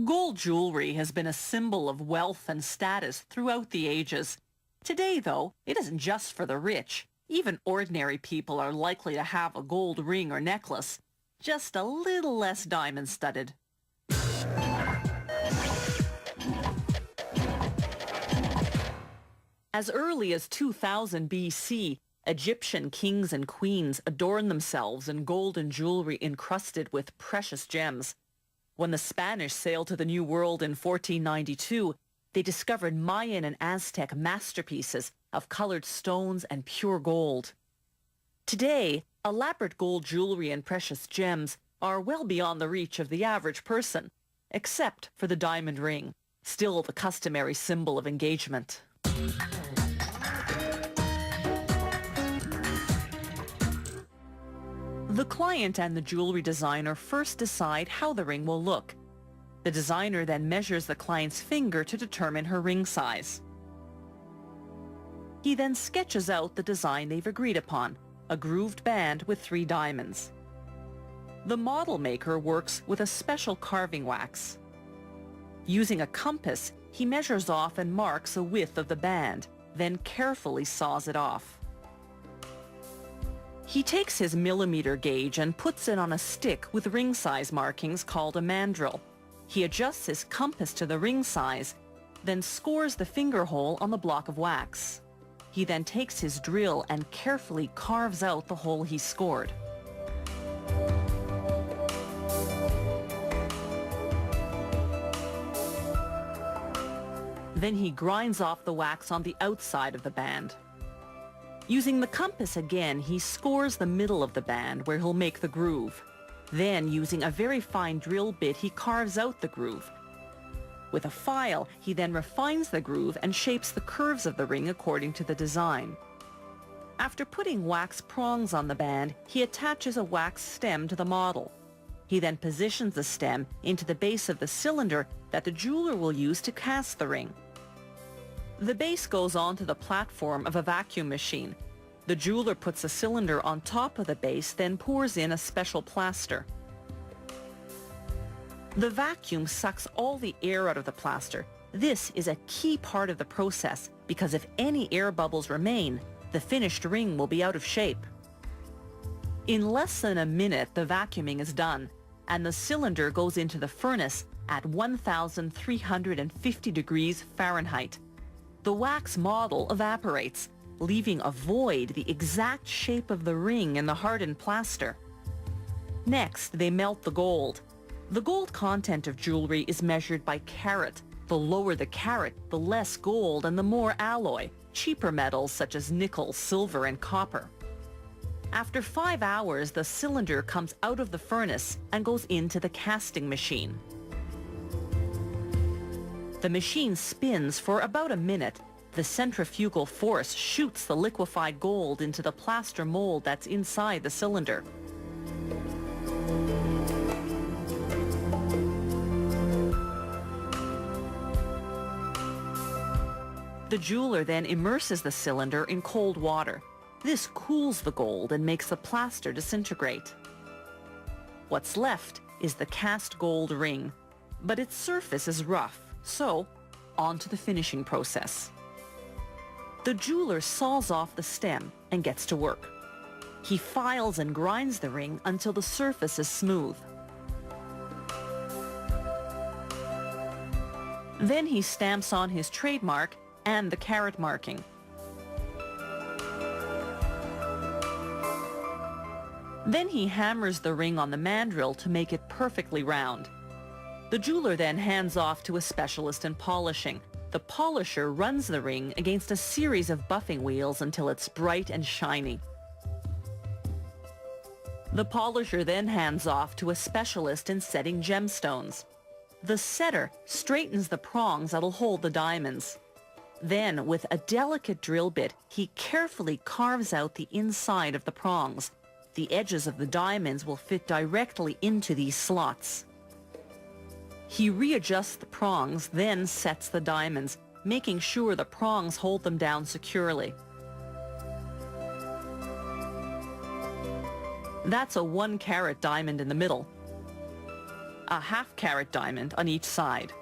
Gold jewelry has been a symbol of wealth and status throughout the ages. Today, though, it isn't just for the rich. Even ordinary people are likely to have a gold ring or necklace, just a little less diamond-studded. As early as 2000 BC, Egyptian kings and queens adorned themselves in golden jewelry encrusted with precious gems. When the Spanish sailed to the New World in 1492, they discovered Mayan and Aztec masterpieces of colored stones and pure gold. Today, elaborate gold jewelry and precious gems are well beyond the reach of the average person, except for the diamond ring, still the customary symbol of engagement. The client and the jewelry designer first decide how the ring will look. The designer then measures the client's finger to determine her ring size. He then sketches out the design they've agreed upon, a grooved band with 3 diamonds. The model maker works with a special carving wax. Using a compass, he measures off and marks a width of the band, then carefully saws it off. He takes his millimeter gauge and puts it on a stick with ring size markings called a mandrel. He adjusts his compass to the ring size, then scores the finger hole on the block of wax. He then takes his drill and carefully carves out the hole he scored. Then he grinds off the wax on the outside of the band. Using the compass again, he scores the middle of the band where he'll make the groove. Then, using a very fine drill bit, he carves out the groove. With a file, he then refines the groove and shapes the curves of the ring according to the design. After putting wax prongs on the band, he attaches a wax stem to the model. He then positions the stem into the base of the cylinder that the jeweler will use to cast the ring. The base goes onto the platform of a vacuum machine. The jeweler puts a cylinder on top of the base, then pours in a special plaster. The vacuum sucks all the air out of the plaster. This is a key part of the process because if any air bubbles remain, the finished ring will be out of shape. In less than a minute, the vacuuming is done, and the cylinder goes into the furnace at 1,350 degrees Fahrenheit. The wax model evaporates, leaving a void the exact shape of the ring in the hardened plaster. Next, they melt the gold. The gold content of jewelry is measured by carat. The lower the carat, the less gold and the more alloy, cheaper metals such as nickel, silver, and copper. After 5 hours, the cylinder comes out of the furnace and goes into the casting machine. The machine spins for about a minute. The centrifugal force shoots the liquefied gold into the plaster mold that's inside the cylinder. The jeweler then immerses the cylinder in cold water. This cools the gold and makes the plaster disintegrate. What's left is the cast gold ring, but its surface is rough. So, on to the finishing process. The jeweler saws off the stem and gets to work. He files and grinds the ring until the surface is smooth. Then he stamps on his trademark and the carat marking. Then he hammers the ring on the mandrel to make it perfectly round. The jeweler then hands off to a specialist in polishing. The polisher runs the ring against a series of buffing wheels until it's bright and shiny. The polisher then hands off to a specialist in setting gemstones. The setter straightens the prongs that'll hold the diamonds. Then, with a delicate drill bit, he carefully carves out the inside of the prongs. The edges of the diamonds will fit directly into these slots. He readjusts the prongs, then sets the diamonds, making sure the prongs hold them down securely. That's a 1-carat diamond in the middle, a half-carat diamond on each side.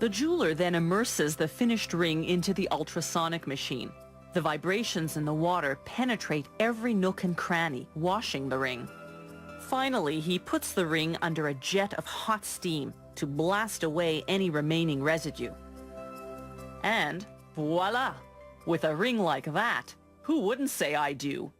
The jeweler then immerses the finished ring into the ultrasonic machine. The vibrations in the water penetrate every nook and cranny, washing the ring. Finally, he puts the ring under a jet of hot steam to blast away any remaining residue. And voila! With a ring like that, who wouldn't say I do?